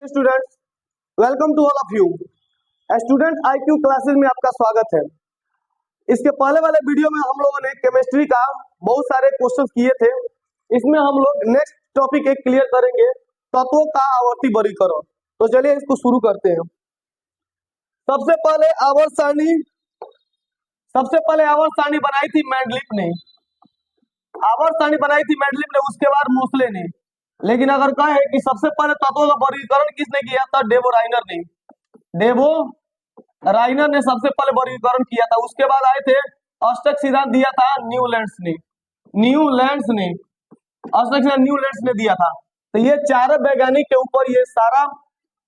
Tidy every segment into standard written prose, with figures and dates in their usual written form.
Students, welcome to all of you. Student IQ classes में आपका स्वागत है। इसके पहले वाले वीडियो में हम लोगों ने केमिस्ट्री का बहुत सारे क्वेश्चंस किए थे। इसमें हम लोग नेक्स्ट टॉपिक एक क्लियर करेंगे, तत्वों का आवर्ती वर्गीकरण। तो चलिए इसको शुरू करते हैं। सबसे पहले आवर्त सारणी बनाई थी मेंडलीफ ने। आवर्त सारणी बनाई थी मेंडलीफ ने, उसके बाद मोसले ने। लेकिन अगर कहे कि सबसे पहले तत्वों का वर्गीकरण किसने किया था, डेवो राइनर ने। डेवो राइनर ने सबसे पहले वर्गीकरण किया था। उसके बाद आए थे, अष्टक सिद्धांत दिया था न्यूलैंड्स ने दिया था। तो ये चार वैज्ञानिक के ऊपर ये सारा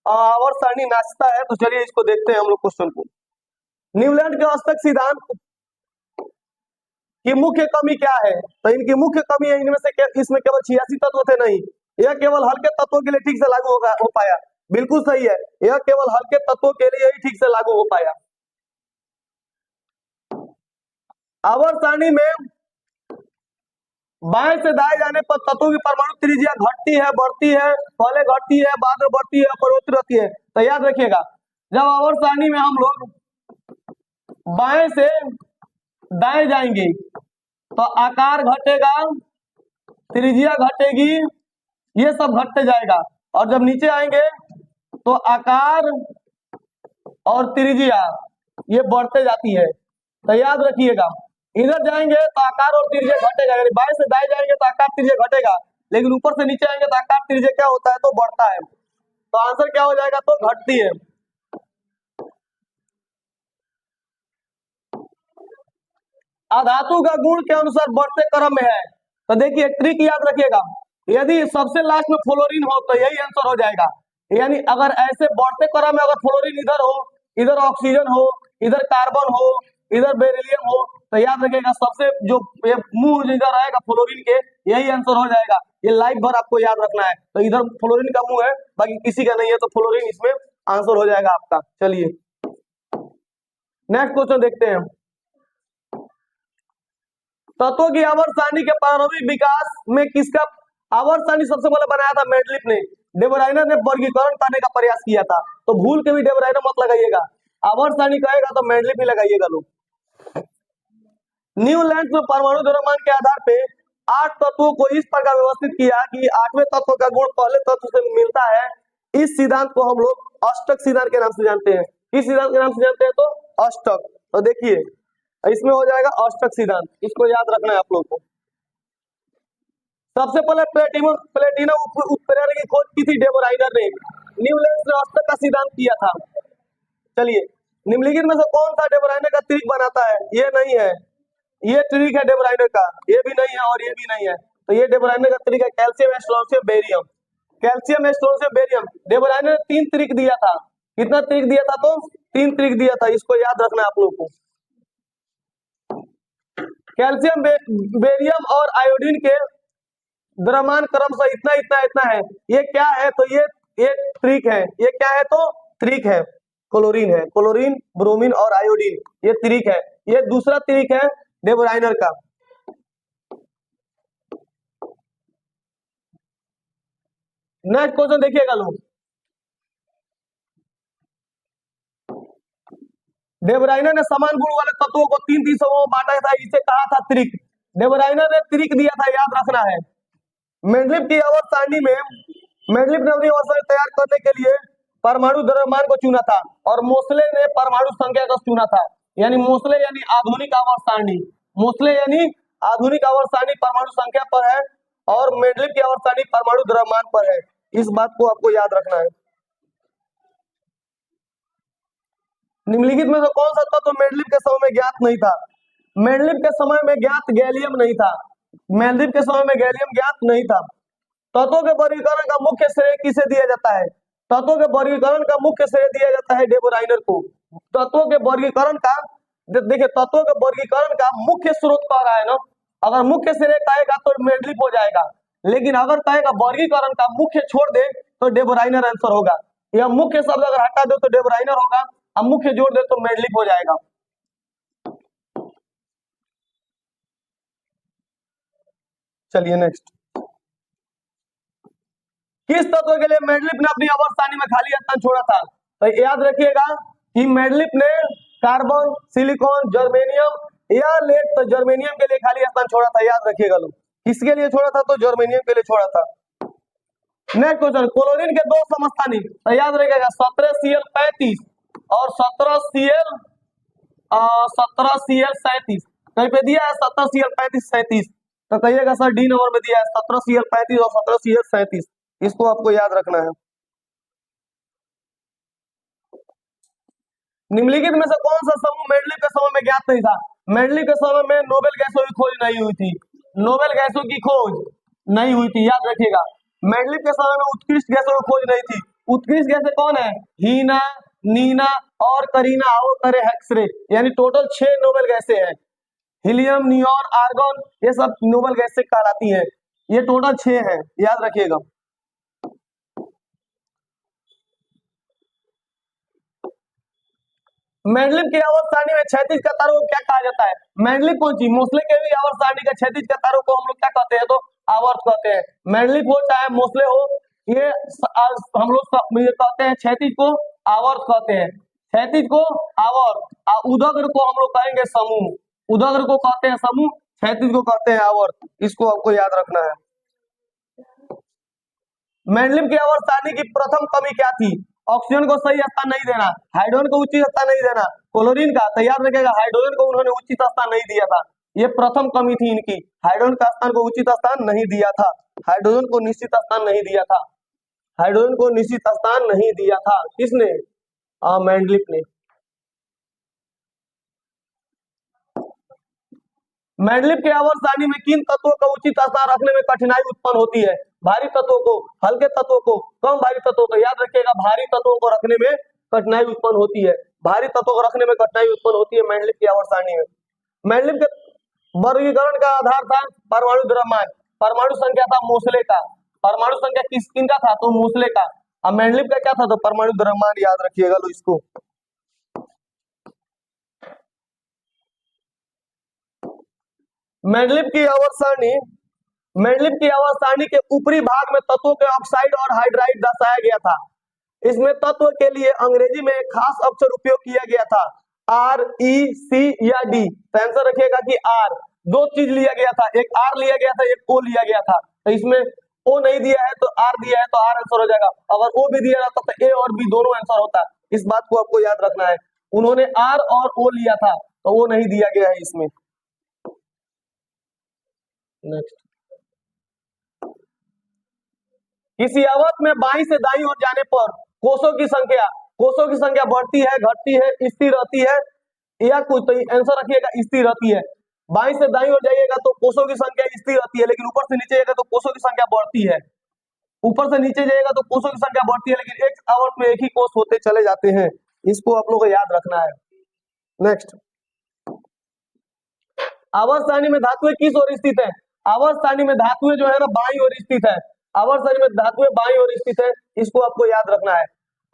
आवर्त सारणी नाचता है। तो चलिए इसको देखते हैं हम लोग क्वेश्चन को। न्यूलैंड के अष्टक सिद्धांत की मुख्य कमी क्या है? तो इनकी मुख्य कमी है, इसमें केवल 86 तत्व थे नहीं, यह केवल हल्के तत्वों के लिए ठीक से लागू हो पाया। बिल्कुल सही है, यह केवल हल्के तत्वों के लिए ही ठीक से लागू हो पाया। आवर्त सारणी में बाएं से दाएं जाने पर तत्वों की परमाणु त्रिज्या घटती है, बढ़ती है, पहले घटती है, बाद में बढ़ती है, परिवर्तित रहती है। तो याद रखिएगा, जब आवर्त सारणी में हम लोग बाएं से दाएं जाएंगे तो आकार घटेगा, त्रिज्या घटेगी, ये सब घटते जाएगा। और जब नीचे आएंगे तो आकार और त्रिज्या ये बढ़ते जाती है। तो याद रखिएगा, इधर जाएंगे तो आकार और त्रिज्या घटेगा, यानी बाएं से दाएं जाएंगे तो आकार त्रिज्या घटेगा, लेकिन ऊपर से नीचे आएंगे तो आकार त्रिज्या क्या होता है, तो बढ़ता है। तो आंसर क्या हो जाएगा, तो घटती है। अधातु का गुण के अनुसार बढ़ते क्रम में है। तो देखिए ट्रिक याद रखिएगा, यदि सबसे लास्ट में फ्लोरीन हो तो यही आंसर हो जाएगा। यानी अगर ऐसे बढ़ते क्रम में अगर फ्लोरीन इधर हो, इधर ऑक्सीजन हो, इधर कार्बन हो, इधर बेरिलियम हो, तो याद रखिएगा सबसे जो मुंह इधर आएगा फ्लोरीन के, यही आंसर हो जाएगा। ये लाइफ भर आपको याद रखना है। तो इधर फ्लोरीन का मुंह है, बाकी किसी का नहीं है, तो फ्लोरीन इसमें आंसर हो जाएगा आपका। चलिए नेक्स्ट क्वेश्चन देखते हैं। तत्वों की आवर्त सारणी के प्रारंभिक विकास में किसका आवर्त सारणी सबसे पहले बनाया था? मेंडलीफ ने। डेवराइनर ने वर्गीकरण करने का प्रयास किया था। तो भूल के भी डेवराइनर मत लगाइएगा, आवर्त सारणी कहेगा तो मेंडलीफ ही लगाइएगा लोग। न्यूलैंड में परमाणु द्रव्यमान के आधार पे 8 तत्वों को इस प्रकार व्यवस्थित किया कि 8वें तत्व का गुण पहले तत्व से मिलता है। इस सिद्धांत को हम लोग अष्टक सिद्धांत के नाम से जानते हैं। किस सिद्धांत के नाम से जानते हैं? तो अष्टक। तो देखिए इसमें हो जाएगा अष्टक सिद्धांत, इसको याद रखना है आप लोग को। सबसे पहले प्लेटिनम उत्प्रेरण की खोज की थी डेवराइनर ने। न्यूलैंड से अष्टक का सिद्धांत किया था। चलिए निम्नलिखित में से कौन सा डेवराइनर का त्रिक बनाता है? ये नहीं है, ये ट्रिक है डेवराइनर का, ये भी नहीं है और ये भी नहीं है। तो ये डेवराइनर का ट्रिक है calcium, strontium, barium. Calcium, strontium, barium. Dobereiner ने 3 ट्रिक दिया था। कितना ट्रिक दिया था? तो 3 ट्रिक दिया था, इसको याद रखना है आप लोग को। कैल्शियम, बेरियम और आयोडीन के द्रव्यमान क्रमशः इतना इतना इतना है। ये क्या है? तो ये ट्रिक है। ये क्या है? तो ट्रिक है, क्लोरीन है। क्लोरीन, ब्रोमीन और आयोडीन, ये ट्रिक है। ये दूसरा ट्रिक है डेवराइनर का। नेक्स्ट क्वेश्चन देखिएगा लोग। डेवराइनर ने समान गुण वाले तत्वों को 3 समूहों में बांटा था, इसे कहा था त्रिक। डेवराइनर ने त्रिक दिया था, याद रखना है। मेंडलीफ की आवर्त सारणी में मेंडलीफ ने अपनी आवर्त सारणी तैयार करने के लिए परमाणु द्रव्यमान को चुना था और मोसले ने परमाणु संख्या को चुना था। यानी मोसले यानी आधुनिक आवर्त सारणी, मोसले यानी आधुनिक आवर्त सारणी परमाणु संख्या पर है और मेंडलीफ की आवर्त सारणी परमाणु द्रव्यमान पर है। इस बात को आपको याद रखना है। निम्नलिखित में से कौन सा तत्व मेंडलीफ के समय में ज्ञात नहीं था? मेंडलीफ के समय में ज्ञात गैलियम नहीं था। मेंडलीफ के समय में गैलियम ज्ञात नहीं था। तत्वों के वर्गीकरण का मुख्य श्रेय किसे दिया जाता है? तत्वों के वर्गीकरण का मुख्य श्रेय दिया जाता है डेवराइनर को। तत्वों के वर्गीकरण का देखिए, तत्वों के वर्गीकरण का मुख्य स्रोत कह रहा है ना। अगर मुख्य श्रेय कहेगा तो मेंडलीफ हो जाएगा, लेकिन अगर कहेगा वर्गीकरण का मुख्य छोड़ दे तो डेवराइनर आंसर होगा। यह मुख्य शब्द अगर हटा दे तो डेवराइनर होगा, अब मुख्य जोड़ दे तो मेंडलीफ हो जाएगा। चलिए नेक्स्ट। किस तत्व के लिए मेंडलीफ ने अपनी आवर्त सारणी में खाली स्थान छोड़ा था? तो याद रखिएगा कि मेंडलीफ ने कार्बन, सिलिकॉन, जर्मेनियम या लेड, तो जर्मेनियम के लिए खाली स्थान छोड़ा था। याद रखिएगा लोग, किसके लिए छोड़ा था? तो जर्मेनियम के लिए छोड़ा था। नेक्स्ट क्वेश्चन, क्लोरीन के दो समस्थानी, तो याद रखिएगा 17Cl35 और 17Cl37। कहीं पे दिया है 17Cl35 37, तो कहिएगा सर डी नंबर में दिया है 17Cl35 और 17Cl37। इसको आपको याद रखना है। निम्नलिखित में से कौन सा समूह मेंडलीफ के समय में ज्ञात नहीं था? मेंडलीफ के समय में नोबेल गैसों की खोज नहीं हुई थी। नोबेल गैसों की खोज नहीं हुई थी, याद रखिएगा। मेंडलीफ के समय में उत्कृष्ट गैसों की खोज नहीं थी। उत्कृष्ट गैसें कौन है? हीना, नीना और करीना और करे हेक्सरे, यानी टोटल 6 नोबेल गैसें हैं। हीलियम, नियोन, आर्गन, ये सब नोबेल गैसें कहलाती हैं। ये टोटल 6 हैं, याद रखिएगा। मेंडलीफ की आवर्त सारणी में क्षैतिज कतारों को क्या कहा जाता है? मेंडलीफ कौन सी? मोस्ले के भी आवर्त सारणी का क्षैतिज कतारों को हम लोग क्या कहते हैं? तो आवर्त कहते हैं। मेंडलीफ हो चाहे मोस्ले हो, ये हम लोग कहते हैं क्षैतिज को आवर्त कहते हैं। क्षैतिज को आवर्त, उदग्र को हम लोग कहेंगे समूह। उदग्र को कहते हैं समूह, क्षैतिज को कहते हैं आवर्त। इसको आपको याद रखना है। मेंडलीफ की आवर्त सारणी की प्रथम कमी क्या थी? ऑक्सीजन को सही स्थान नहीं देना, हाइड्रोजन को उचित स्थान नहीं देना। क्लोरीन का, तो याद रखिएगा हाइड्रोजन को उन्होंने उचित स्थान नहीं दिया था। ये प्रथम कमी थी इनकी, हाइड्रोजन का स्थान को उचित स्थान नहीं दिया था। हाइड्रोजन को निश्चित स्थान नहीं दिया था। हाइड्रोजन को निश्चित स्थान नहीं दिया था। किसने? मेंडलीफ ने। मेंडलीफ के आवर्त सारणी में किन तत्वों का उचित स्थान रखने में कठिनाई उत्पन्न होती है? भारी तत्वों को, हल्के तत्वों को, कम भारी तत्वों को। याद रखिएगा भारी तत्वों को रखने में कठिनाई उत्पन्न होती है। भारी तत्वों को रखने में कठिनाई उत्पन्न होती है मेंडलीफ की आवर्त सारणी में। मेंडलीफ के वर्गीकरण का आधार था परमाणु द्रव्यमान। परमाणु संख्या था मोस्ले का। परमाणु संख्या किनका था? तो मोस्ले का। अब मेंडलीफ का क्या था? तो परमाणु द्रव्यमान। याद रखिएगा लो इसको। मेंडलीफ की आवर्त सारणी, मेंडलीफ की आवर्त सारणी के ऊपरी भाग में तत्वों के ऑक्साइड और हाइड्राइड दर्शाया गया था। इसमें तत्व के लिए अंग्रेजी में एक खास अक्षर उपयोग किया गया था, आर, ई, सी या डी। तो आंसर रखिएगा कि आर। दो चीज लिया गया था, एक आर लिया गया था, एक ओ लिया गया था। तो इसमें ओ नहीं दिया है तो आर दिया है, तो आर आंसर हो जाएगा। अगर ओ भी दिया रहता तो ए और बी दोनों आंसर होता। इस बात को आपको याद रखना है। उन्होंने आर और ओ लिया था, तो वो नहीं दिया गया है इसमें। नेक्स्ट, किसी आवर्त में बाईं से दाईं ओर जाने पर कोषों की संख्या बढ़ती है, घटती है, स्थिर रहती है या कुछ? तो आंसर रखिएगा स्थिर रहती है। बाईं से दाईं ओर जाइएगा तो कोषों की संख्या स्थिर रहती है, लेकिन ऊपर से नीचे जाएगा तो कोषों की संख्या बढ़ती है। ऊपर से नीचे जाएगा तो कोषों की संख्या बढ़ती है, लेकिन एक आवर्त में एक ही कोष होते चले जाते हैं। इसको आप लोगों को याद रखना है। नेक्स्ट, आवर्त सारणी में धातुएं किस ओर स्थित है? आवर्त सारणी में धातुएं जो है ना बाईं ओर स्थित है। आवर्त सारणी में धातुएं बाईं ओर स्थित है, इसको आपको याद रखना है।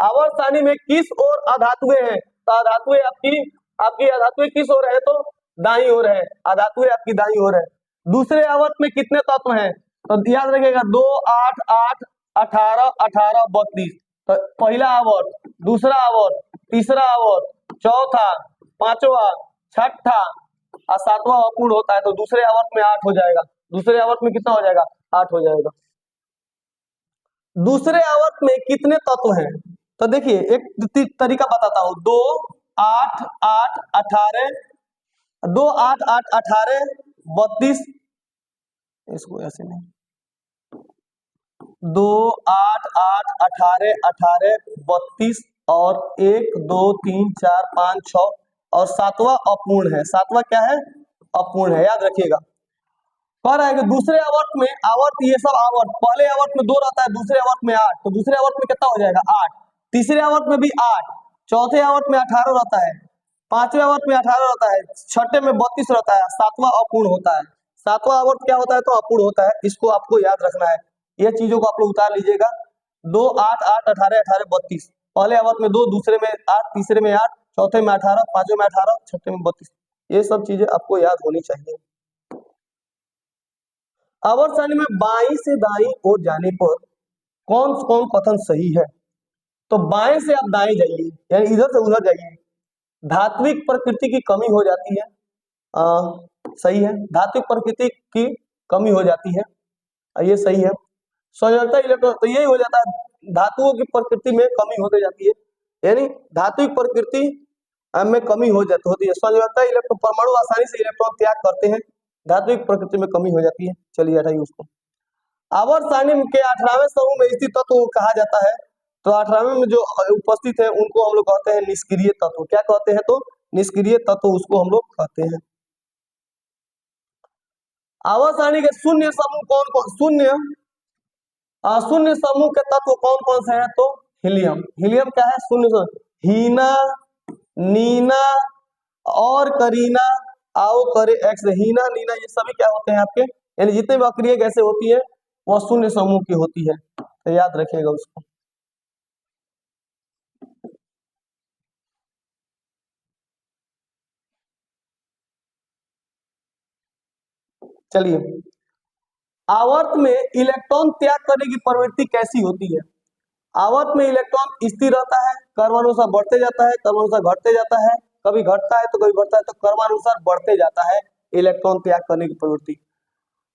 आवर्त सारणी में किस ओर अधातुएं हैं? तो अधातुएं आपकी अधातुएं किस ओर है? तो दाईं ओर है। अधातुएं आपकी दाईं ओर है। दूसरे आवर्त में कितने तत्व हैं? तो याद रखिएगा 2, 8, 8, 18, 18, 32। तो पहला आवर्त, दूसरा आवर्त, तीसरा आवर्त, चौथा, पांचवा, छठा और सातवां अपूर्ण होता है। तो दूसरे आवर्त में 8 हो जाएगा। दूसरे आवर्त में कितना हो जाएगा? 8 हो जाएगा। दूसरे आवर्त में कितने तत्व हैं? तो देखिए एक तरीका बताता हूं। 2, 8, 8, 18, 2, 8, 8, 18, 32। इसको ऐसे नहीं, 2, 8, 8, 18, 18, 32 और 1, 2, 3, 4, 5, 6 और सातवां अपूर्ण है। सातवां क्या है? अपूर्ण है। याद रखिएगा। कह रहा है कि दूसरे आवर्त में, आवर्त ये सब आवर्त, पहले आवर्त में 2 रहता है, दूसरे आवर्त में 8। तो दूसरे आवर्त में कितना हो जाएगा? 8। तीसरे आवर्त में भी 8, चौथे आवर्त में 18 रहता है, पांचवें आवर्त में 18 रहता है, छठे में 32 रहता है, सातवां अपूर्ण होता है। सातवां आवर्त क्या होता है? तो अपूर्ण होता है। इसको आपको याद रखना है। ये चीजों को आप लोग उतार लीजिएगा। 2, 8, 8, 18, 18, 32। पहले आवर्त में 2, दूसरे में 8, तीसरे में 8, चौथे में 18, पांचवें में 18, छठे में 32। ये सब चीजें आपको याद होनी चाहिए। आवर्त सारणी में बाईं से दाईं ओर जाने पर कौन कौन कथन सही है? तो बाएं से आप दाएं जाइए, यानी इधर से उधर जाइए। धात्विक प्रकृति की कमी हो जाती है, सही है। धात्विक प्रकृति की कमी हो जाती है, ये सही है। संयोजकता इलेक्ट्रॉन, तो यही हो जाता है, धातुओं की प्रकृति में कमी होती जाती है, यानी धात्विक प्रकृति में कमी हो जाती होती है। संयोजकता इलेक्ट्रॉन, परमाणु आसानी से इलेक्ट्रॉन त्याग करते हैं, धात्विक प्रकृति में कमी हो जाती है। चलिए हटाइए उसको। आवर्त सारणी के 18वें समूह में स्थित तत्व को कहा जाता है। तो 18वें में जो उपस्थित है उनको हम लोग कहते हैं निष्क्रिय तत्व। क्या कहते हैं? तो निष्क्रिय तत्व उसको हम लोग कहते हैं। आवर्त सारणी के शून्य समूह कौन कौन, शून्य समूह के तत्व कौन कौन से हैं? तो हीलियम। हीलियम क्या है? शून्य। हीना, नीना और करीना, आओ करे एक्स। हीना, नीना ये सभी क्या होते हैं आपके, यानी जितने भी अक्रिय गैसें होती है वह शून्य समूह की होती है, तो याद रखिएगा उसको। चलिए, आवर्त में इलेक्ट्रॉन त्याग करने की प्रवृत्ति कैसी होती है? आवर्त में इलेक्ट्रॉन स्थिर रहता है, क्रमानुसार बढ़ते जाता है, क्रमानुसार घटते जाता है, कभी घटता है तो कभी बढ़ता है, तो क्रमानुसार बढ़ते जाता है इलेक्ट्रॉन त्याग करने की प्रवृत्ति।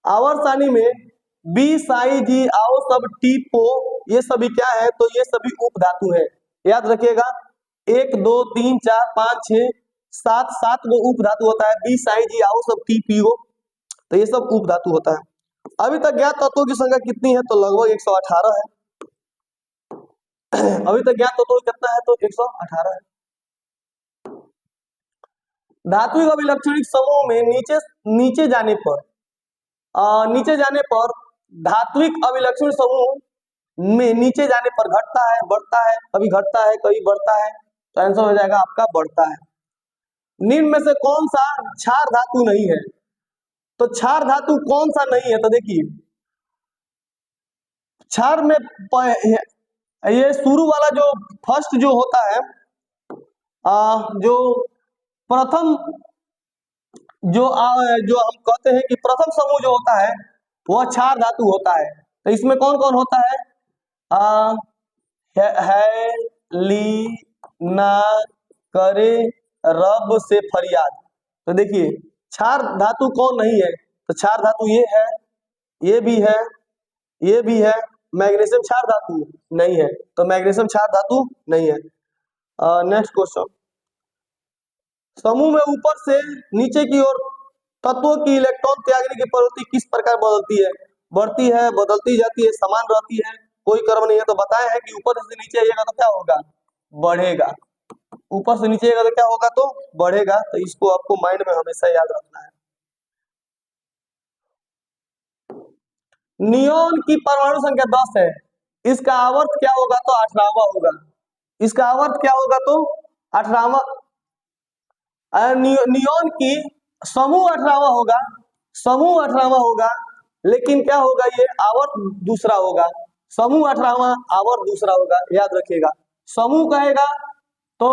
आवर्त सारणी में बी, साई, जी, आओ, सब, टी, पो ये सभी क्या है? तो ये सभी उप धातु है। याद रखिएगा, 1 2 3 4 5 6 7 7 वो उप धातु होता है। बी, साई, जी, आओ, सब, टी, पीओ, तो ये सब उप धातु होता है। अभी तक ज्ञात तत्वों की संख्या कितनी है? तो लगभग 118 है। अभी तक ज्ञात तत्वों कितना है? तो 118 है। धात्विक अभिलक्षणिक समूह में नीचे जाने पर धात्विक अभिलक्षण समूह में नीचे जाने पर घटता है, बढ़ता है, कभी घटता है कभी बढ़ता है, तो आंसर हो जाएगा आपका बढ़ता है। निम्न में से कौन सा क्षार धातु नहीं है? तो क्षार धातु कौन सा नहीं है? तो देखिए, क्षार में ये शुरू वाला जो फर्स्ट जो होता है, जो प्रथम जो हम कहते हैं कि प्रथम समूह जो होता है वह क्षार धातु होता है। तो इसमें कौन कौन होता है? है, ली, ना, करे, रब से फरियाद। तो देखिए, क्षार धातु कौन नहीं है? तो क्षार धातु ये है, ये भी है, ये भी है। मैग्नीशियम क्षार धातु नहीं है, तो मैग्नीशियम क्षार धातु नहीं है। नेक्स्ट क्वेश्चन, समूह में ऊपर से नीचे की ओर तत्वों की इलेक्ट्रॉन त्यागने की प्रवृत्ति किस प्रकार बदलती है? बढ़ती है, बदलती जाती है, समान रहती है, कोई क्रम नहीं है। तो बताया है कि ऊपर से नीचे आइएगा तो क्या होगा? बढ़ेगा। ऊपर से नीचे आइएगा तो क्या होगा? तो बढ़ेगा। तो इसको आपको माइंड में हमेशा याद रखना है। नियोन की परमाणु संख्या 10 है, इसका आवर्त क्या होगा? तो 18वां होगा। इसका आवर्त क्या होगा? तो 18वां। नियोन की समूह 18वां होगा, समूह 18वां होगा, लेकिन क्या होगा? ये आवर्त दूसरा होगा। समूह 18वां, आवर्त दूसरा होगा, याद रखिएगा। समूह कहेगा तो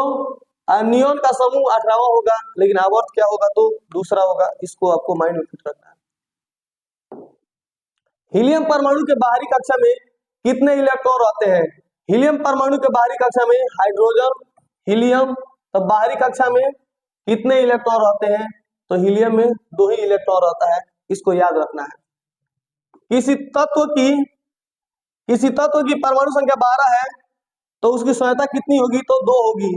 नियोन का समूह 18वां होगा, लेकिन आवर्त क्या होगा? तो दूसरा होगा। इसको आपको माइंड में फिट रखना है। हीलियम परमाणु के बाहरी कक्षा में कितने इलेक्ट्रॉन रहते हैं? हीलियम परमाणु के बाहरी कक्षा में हाइड्रोजन, हीलियम, तो बाहरी कक्षा में कितने इलेक्ट्रॉन रहते हैं? तो हीलियम में 2 ही इलेक्ट्रॉन रहता है, इसको याद रखना है। किसी तत्व की परमाणु संख्या 12 है तो उसकी संयोजकता कितनी होगी? तो 2 होगी।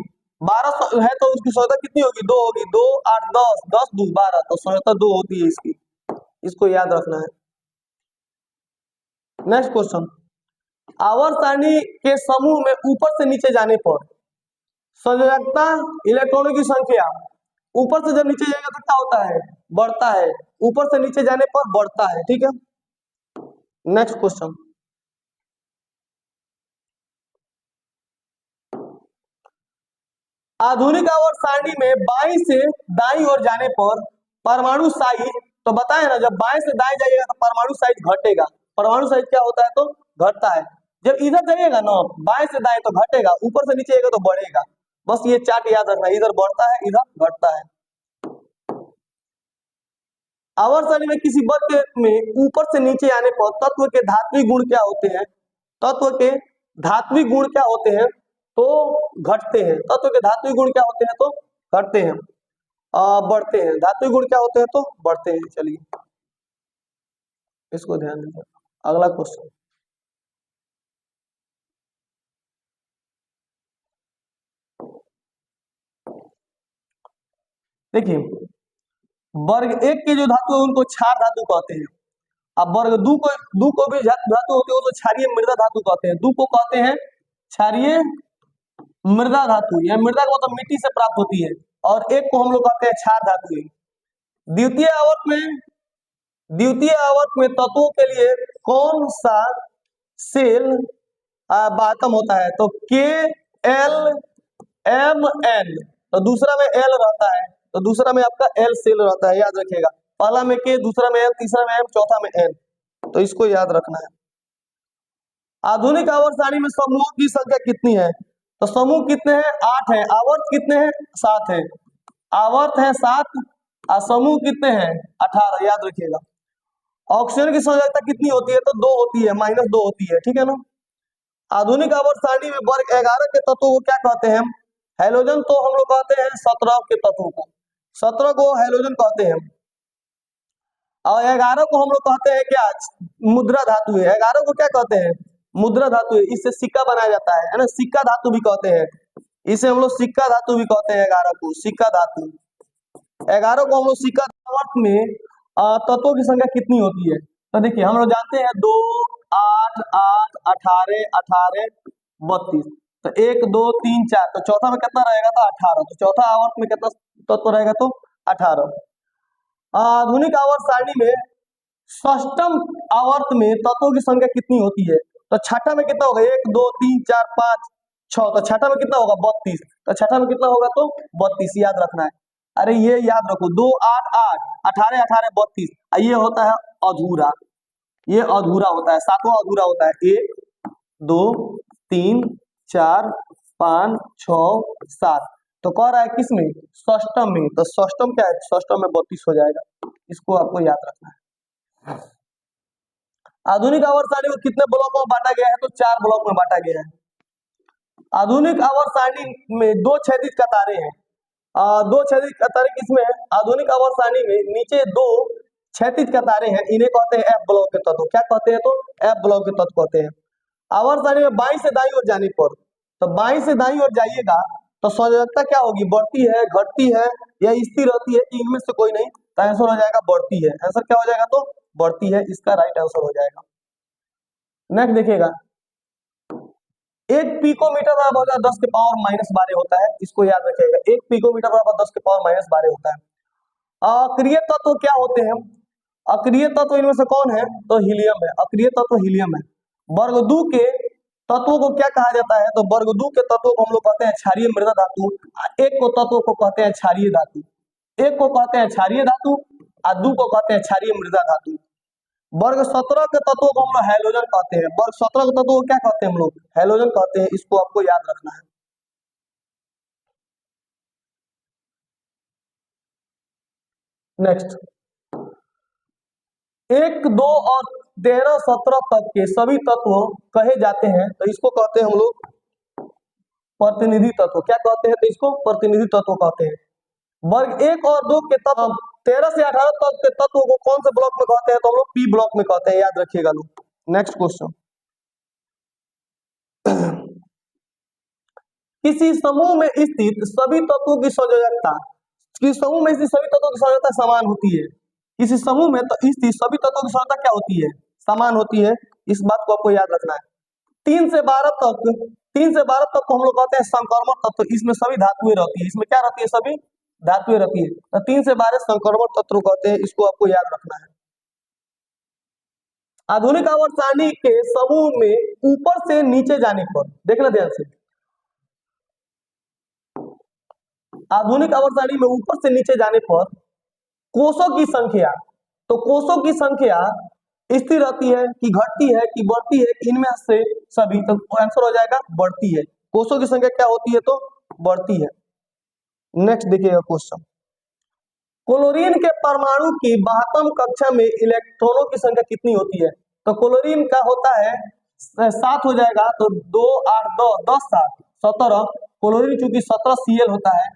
12 है तो उसकी संयोजकता कितनी होगी? 2 होगी। 2 8 10, 10 2 12, तो संयोजकता 2 होती है इसकी, इसको याद रखना है। नेक्स्ट क्वेश्चन, आवर्त सारणी के समूह में ऊपर से नीचे जाने पर संयोजकता इलेक्ट्रॉनों की संख्या ऊपर से जब नीचे जाएगा तो क्या होता है? बढ़ता है। ऊपर से नीचे जाने पर बढ़ता है, ठीक है। नेक्स्ट क्वेश्चन, आधुनिक आवर्त सारणी में बाईं से दाईं ओर जाने पर परमाणु साइज, तो बताए ना, जब बाएं से दाएं जाइएगा तो परमाणु साइज घटेगा। परमाणु साइज क्या होता है? तो घटता है। जब इधर जाइएगा ना, बाएं से दाएं, तो घटेगा, ऊपर से नीचे आएगा तो बढ़ेगा। बस ये चार्ट याद रखना, इधर बढ़ता है, इधर घटता है। आवर्त सारणी में किसी वर्ग में ऊपर से नीचे आने पर तत्व के धात्विक गुण क्या होते हैं? तत्व के धात्विक गुण क्या होते हैं तो घटते हैं, तत्व के धात्विक गुण क्या होते हैं तो घटते हैं, बढ़ते हैं, धात्विक गुण क्या होते हैं तो बढ़ते हैं। चलिए इसको ध्यान दीजिए। अगला क्वेश्चन, देखिए वर्ग एक के जो धातु है उनको क्षार धातु कहते हैं। अब वर्ग दू को भी धातु होती है तो क्षारीय मृदा धातु कहते हैं। दू को कहते हैं क्षारीय मृदा धातु, यह मृदा को मतलब मिट्टी से प्राप्त होती है, और एक को हम लोग कहते हैं क्षार धातु। द्वितीय आवर्त में तत्वों के लिए कौन सा सेल बातम होता है तो के एल एम एन, तो दूसरा में एल रहता है, तो दूसरा में आपका एल सेल रहता है, याद रखिएगा। पहला में के, दूसरा में एल, तीसरा में एम, चौथा में एन, तो इसको याद रखना है। आधुनिक आवर्त सारणी में समूहों की संख्या कितनी है तो समूह कितने हैं 8 है, आवर्त कितने हैं 7 है, आवर्त है 7 और समूह कितने हैं 18, याद रखिएगा। ऑक्सीजन की संयोजकता कितनी होती है तो 2 होती है, -2 होती है, ठीक है ना। आधुनिक आवर्त सारणी में वर्ग 11 के तत्वों को क्या कहते हैं हैलोजन, तो हम लोग कहते हैं 17 के तत्वों को, 17 को हैलोजन कहते हैं, और 11 को हम लोग कहते हैं क्या मुद्रा धातु है, 11 को क्या कहते हैं मुद्रा धातु है, इससे सिक्का बनाया जाता है ना, सिक्का धातु भी कहते हैं, इसे हम लोग सिक्का धातु भी कहते हैं 11 को, सिक्का धातु। 11 को हम लोग सिक्का धातु में तत्वों की संख्या कितनी होती है तो देखिए हम लोग जानते हैं 2 8 8 18 18 32, तो 1 2 3 4, तो चौथा में कितना रहेगा तो 18, तो चौथा आवर्त में कितना तत्व रहेगा तो 18। आधुनिक आवर्त सारणी में षष्टम आवर्त में तत्वों की संख्या कितनी होती है तो छठा में कितना होगा 1 2 3 4 5 6, तो छठा में कितना होगा 32, तो छठा में कितना होगा तो 32, याद रखना है। अरे ये याद रखो 2 8 8 18 18 32, ये होता है अधूरा, ये अधूरा होता है, सातवां अधूरा होता है 1 2 3 4 5 6 7, तो कह रहा है किसमें षष्टम में, तो षष्टम क्या है षष्टम में 32 हो जाएगा, इसको आपको याद रखना है। आधुनिक आवर्त सारणी को कितने ब्लॉक में बांटा गया है तो 4 ब्लॉक में बांटा गया है। आधुनिक आवर्त सारणी में 2 क्षैतिज कतारें हैं, 2 क्षैतिज कतारें किसमें है आधुनिक आवर्त सारणी में नीचे 2 क्षैतिज कतारें हैं, इन्हें कहते हैं एफ ब्लॉक के तत्व, क्या कहते हैं तो एफ ब्लॉक के तत्व कहते हैं। आवर्त सारणी में बाईं से दाईं ओर जाने पर, तो बाईं से दाईं ओर जाइएगा तो संयोजकता क्या होगी बढ़ती है घटती है या स्थिर रहती है, इनमें से कोई नहीं, तो आंसर हो जाएगा बढ़ती है, आंसर क्या हो जाएगा तो बढ़ती है, इसका राइट आंसर हो जाएगा। नेक्स्ट देखिएगा 1 पिकोमीटर बराबर 10 के पावर -12 होता है, इसको याद रखिएगा 1 पिकोमीटर बराबर 10 के पावर -12 होता है। अक्रिय तत्व क्या होते हैं अक्रिय तत्व इनमें से कौन है तो हीलियम है, अक्रिय तत्व हीलियम है। वर्ग 2 के तत्वों को क्या कहा जाता है तो वर्ग 2 के तत्वों को हम लोग कहते हैं क्षारीय मृदा धातु, एक को तत्व को कहते हैं क्षारीय धातु, एक को कहते हैं क्षारीय धातु और 2 को कहते हैं क्षारीय मृदा धातु। वर्ग 17 के तत्वों को हम लोग हैलोजन कहते हैं, वर्ग 17 के तत्वों को क्या कहते हैं हम लोग हैलोजन कहते हैं, इसको आपको याद रखना है। नेक्स्ट 1 2 और 13 17 तक के सभी तत्व कहे जाते हैं, तो इसको कहते हैं हम लोग प्रतिनिधि तत्व, क्या कहते हैं तो इसको प्रतिनिधि तत्व कहते हैं। वर्ग 1 और 2 के तत्व 13 से 18 तक के तत्वों को कौन से ब्लॉक में कहते हैं तो हम लोग पी ब्लॉक में कहते हैं, याद रखिएगा लोग। नेक्स्ट क्वेश्चन किसी समूह में स्थित सभी तत्वों की संयोजकता, किसी समूह में स्थित सभी तत्वों की संयोजकता समान होती है, किसी समूह में तो स्थित सभी तत्वों की संयोजकता क्या होती है समान होती है, इस बात को आपको याद रखना है। 3 से 12 तक को हम लोग कहते हैं संक्रमण तत्व, इसमें सभी धातुएं रहती है, इसमें क्या रहती है सभी धातुएं रहती है, तो 3 से 12 संक्रमण तत्व कहते हैं, इसको आपको याद रखना है। आधुनिक आवर्त सारणी के समूह में ऊपर से नीचे जाने पर, देखना ध्यान से, आधुनिक आवर्त सारणी में ऊपर से नीचे जाने पर कोषों की संख्या, तो कोषों की संख्या स्थिर रहती है कि घटती है कि बढ़ती है, इनमें से सभी, तो आंसर हो जाएगा बढ़ती है, कोषों की संख्या क्या होती है तो बढ़ती है। नेक्स्ट देखिएगा क्वेश्चन क्लोरीन के परमाणु की 72 कक्षा में इलेक्ट्रॉनों की संख्या कितनी होती है तो क्लोरीन का होता है 7 हो जाएगा तो 2 8 10 7 17। क्लोरीन चूंकि 17 Cl होता है,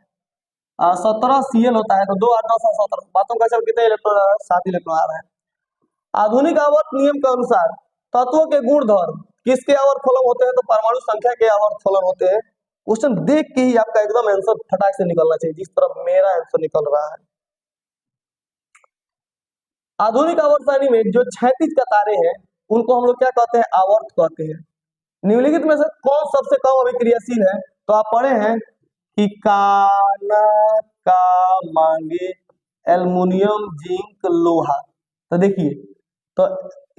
17 Cl होता है, तो 2 8 10 17 बातों का कितने इलेक्ट्रॉन आ रहा है? 7 इलेक्ट्रॉन आ रहा है। आधुनिक आवर्त नियम के अनुसार तत्वों के गुणधर्म किसके आवर्त फलन होते हैं? तो परमाणु संख्या के आवर्त फलन होते हैं। क्वेश्चन देख के ही आपका एकदम आंसर फटाक से निकलना चाहिए, जिस तरह मेरा आंसर निकल रहा है। आधुनिक आवर्त सारणी में जो क्षैतिज कतारें हैं उनको हम लोग क्या कहते हैं? आवर्त कहते हैं। निम्नलिखित में से कौन सबसे कम अभिक्रियाशील है? तो आप पढ़े हैं कि काना का मांगे एल्युमिनियम जिंक लोहा। तो देखिए, तो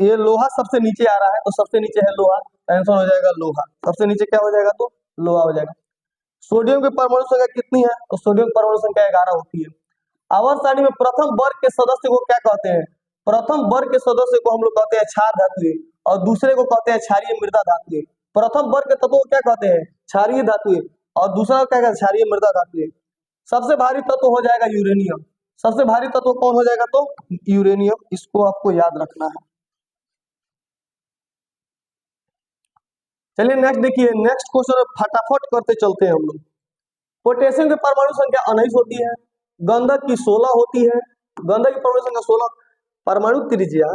ये लोहा सबसे नीचे आ रहा है, तो सबसे नीचे है लोहा, आंसर हो जाएगा लोहा। सबसे नीचे क्या हो जाएगा? तो लोहा हो जाएगा। सोडियम की परमाणु संख्या कितनी है? तो सोडियम परमाणु संख्या 11 होती है। आवर्त सारणी में प्रथम वर्ग के सदस्य को क्या कहते हैं? प्रथम वर्ग के सदस्य को हम लोग कहते हैं क्षार धातुएं, और दूसरे को कहते हैं क्षारीय मृदा धातुएं। प्रथम वर्ग के तत्व को क्या कहते हैं? क्षारीय धातुएं, और दूसरा क्या कहते हैं? क्षारीय मृदा धातुएं। सबसे भारी तत्व हो जाएगा यूरेनियम। सबसे भारी तत्व कौन हो जाएगा? तो यूरेनियम। इसको आपको याद रखना है। चलिए नेक्स्ट देखिए, नेक्स्ट क्वेश्चन फटाफट करते चलते हैं हम लोग। पोटेशियम की परमाणु संख्या 19 होती है, गंधक की 16 होती है। गंधक की परमाणु संख्या 16। परमाणु त्रिज्या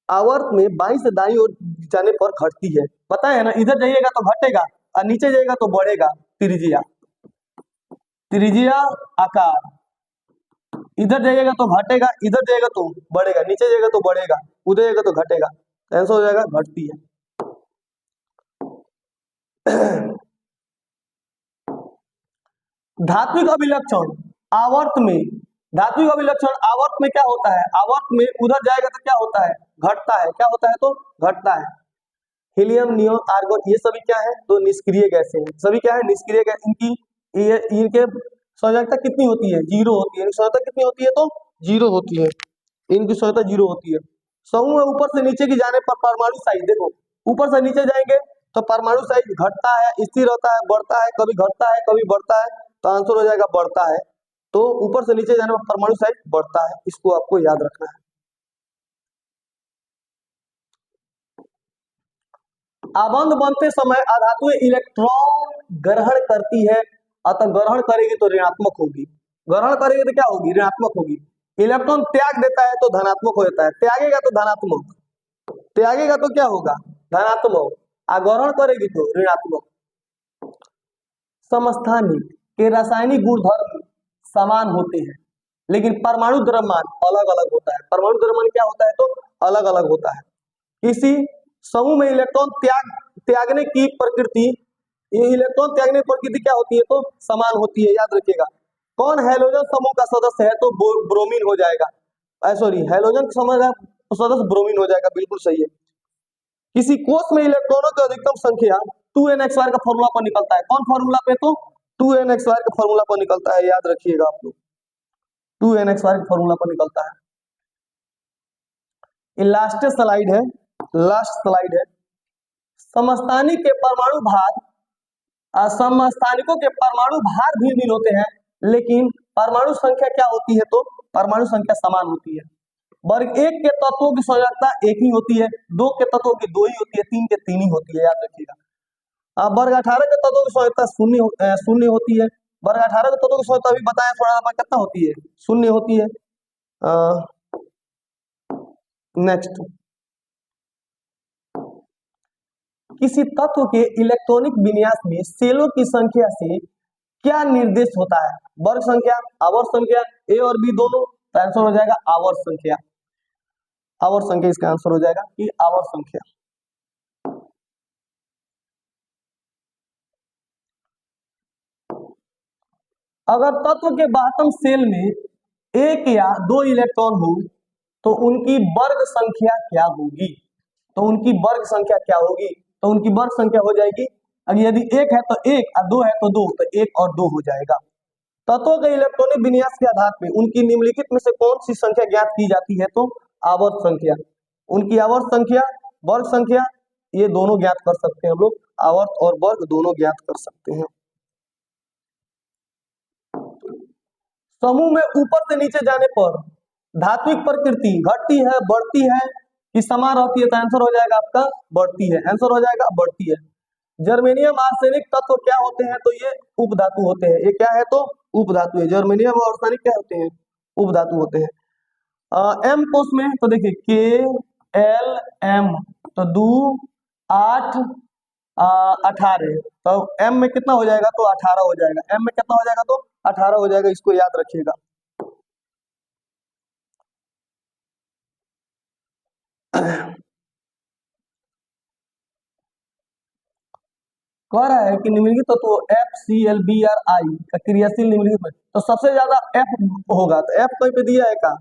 आवर्त में 22 से दाईं ओर जाने पर घटती है। पता है ना, इधर जाइएगा तो घटेगा और नीचे जाइएगा तो बढ़ेगा। त्रिज्या, त्रिज्या आकार, इधर जाइएगा तो घटेगा, इधर जाइएगा तो बढ़ेगा, नीचे जाइएगा तो बढ़ेगा, उधर जाइएगा तो घटेगा। आंसर हो जाएगा घटती है। धात्विक अभिलक्षण आवर्त में, धात्विक अभिलक्षण आवर्त में क्या होता है? आवर्त में उधर जाएगा तो क्या होता है? घटता है। क्या होता है? तो घटता है। हीलियम, नियोन, आर्गन ये सभी क्या है? तो निष्क्रिय गैसें हैं। सभी क्या है? निष्क्रिय गैस। इनके संयोजकता कितनी होती है? 0 होती है। संयोजकता कितनी होती है? तो 0 होती है। इनकी संयोजकता 0 होती है। समूह में ऊपर से नीचे की जाने पर परमाणु साइज, देखो ऊपर से नीचे जाएंगे तो परमाणु साइज घटता है, स्थिर होता है, बढ़ता है, कभी घटता है, कभी बढ़ता है। तो आंसर हो जाएगा बढ़ता है। तो ऊपर से नीचे जाने पर परमाणु साइज बढ़ता है, इसको आपको याद रखना है। आबंध बनते समय अधातुएं इलेक्ट्रॉन ग्रहण करती है, अतः ग्रहण करेगी तो ऋणात्मक होगी। ग्रहण करेगी तो क्या होगी? ऋणात्मक होगी। इलेक्ट्रॉन त्याग देता है तो धनात्मक हो जाता है। त्यागेगा तो धनात्मक, त्यागेगा तो क्या होगा? धनात्मक। ग्रहण करेगी तो ऋणात्मक। समस्थानिक के रासायनिक गुणधर्म समान होते हैं, लेकिन परमाणु द्रव्यमान अलग अलग होता है। परमाणु द्रव्यमान क्या होता है? तो अलग अलग होता है। किसी समूह में इलेक्ट्रॉन त्यागने की प्रकृति, ये इलेक्ट्रॉन त्यागने की प्रकृति क्या होती है? तो समान होती है। याद रखिएगा। कौन हैलोजन समूह का सदस्य है? तो ब्रोमीन हो जाएगा। सॉरी, हैलोजन समूह का सदस्य ब्रोमीन हो जाएगा। बिल्कुल सही है। किसी कोष में इलेक्ट्रॉनों की अधिकतम संख्या 2n(x)2 का फॉर्मूला पर निकलता है। कौन फॉर्मूला पे? तो 2n(x)2 का फॉर्मूला पर निकलता है। याद रखिएगा आप लोग, 2n(x)2 का फॉर्मूला पर निकलता है। ये लास्ट स्लाइड है, लास्ट स्लाइड है। समस्थानिक के परमाणु भार, समस्थानिकों के परमाणु भार भिन्न भिन्न होते हैं, लेकिन परमाणु संख्या क्या होती है? तो परमाणु संख्या समान होती है। वर्ग 1 के तत्वों की संयोजकता 1 ही होती है, 2 के तत्वों की 2 ही होती है, 3 के 3 ही होती है। याद रखिएगा। वर्ग 18 के तत्वों की संयोजकता शून्य होती है। वर्ग 18 के तत्वों की संयोजकता अभी बताया थोड़ा कितना होती है? शून्य होती है। नेक्स्ट, किसी तत्व के इलेक्ट्रॉनिक विन्यास में सेलों की संख्या से क्या निर्देश होता है? वर्ग संख्या, आवर्त संख्या, ए और बी दोनों। तो आंसर हो जाएगा आवर्त संख्या। आवर्त संख्या इसका आंसर हो जाएगा कि आवर्त संख्या। अगर तत्व के बाहतम सेल में 1 या 2 इलेक्ट्रॉन हो तो उनकी वर्ग संख्या क्या होगी? तो उनकी वर्ग संख्या क्या होगी? तो उनकी वर्ग संख्या हो जाएगी, अगर यदि 1 है तो 1 और 2 है तो 2, तो 1 और 2 हो जाएगा। तत्वों के इलेक्ट्रॉनिक विन्यास के आधार पर उनकी निम्नलिखित में से कौन सी संख्या ज्ञात की जाती है? तो आवर्त संख्या। उनकी आवर्त संख्या, वर्ग संख्या, ये दोनों ज्ञात कर सकते हैं हम लोग। आवर्त और वर्ग दोनों ज्ञात कर सकते हैं। समूह में ऊपर से नीचे जाने पर धात्विक प्रकृति घटती है, बढ़ती है? कि समान रहती है, तो आंसर हो जाएगा आपका बढ़ती है, आंसर हो जाएगा बढ़ती है। जर्मेनियम आर्सेनिक तत्व क्या होते हैं? तो ये उपधातु होते हैं। ये क्या है? तो उपधातु है। जर्मेनियम और आर्सेनिक क्या होते हैं? उपधातु होते हैं। एम कोष में तो देखिए KLM, तो 2 8 18, तो एम में कितना हो जाएगा? तो 18 हो जाएगा। एम में कितना हो जाएगा? तो 18 हो जाएगा। इसको याद रखिएगा। कह रहा है कि निम्नलिखित तत्व FCl BrI का क्रियाशील निम्नलिखित में, तो सबसे ज्यादा F होगा, तो F कहीं पे दिया है का?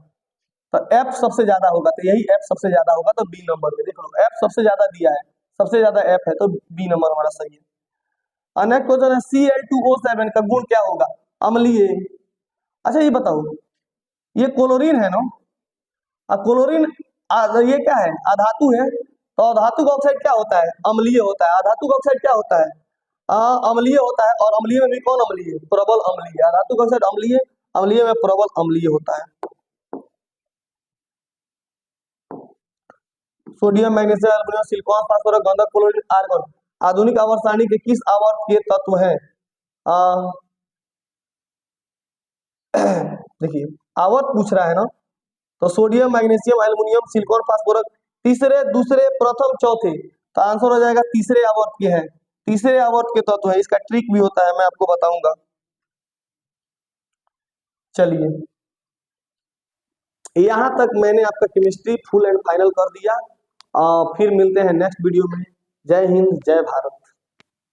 तो F सबसे ज्यादा होगा, तो यही F सबसे ज्यादा होगा, तो B नंबर पे देख लो, F सबसे ज्यादा दिया है, सबसे ज्यादा F है, तो B नंबर हमारा सही है। नेक्स्ट क्वेश्चन है Cl2O7 का गुण क्या होगा? अम्लीय। अच्छा ये बताओ, ये क्लोरीन है ना, क्लोरीन ये क्या है? अधातु है। तो अधातु का ऑक्साइड क्या होता है? अम्लीय होता है। अधातु का ऑक्साइड क्या होता है? अम्लीय होता है। और अम्लीय में भी कौन अम्लीय? प्रबल अम्लीय। अधातु का ऑक्साइड अम्लीय, अम्लीय में प्रबल अम्लीय होता है। Sodium, magnesium, aluminium, silicon, phosphorus, गंधक, क्लोरीन, आर्गन आधुनिक आवर्त सारणी के किस आवर्त के तत्व है? देखिए आवर्त पूछ रहा है ना, तो sodium, magnesium, aluminium, silicon, phosphorus तीसरे, दूसरे, प्रथम, चौथे, तो आंसर हो जाएगा तीसरे आवर्त के हैं। तीसरे आवर्त के तत्व है। इसका ट्रिक भी होता है, मैं आपको बताऊंगा। चलिए यहाँ तक मैंने आपका केमिस्ट्री फुल एंड फाइनल कर दिया। फिर मिलते हैं नेक्स्ट वीडियो में। जय हिंद, जय भारत।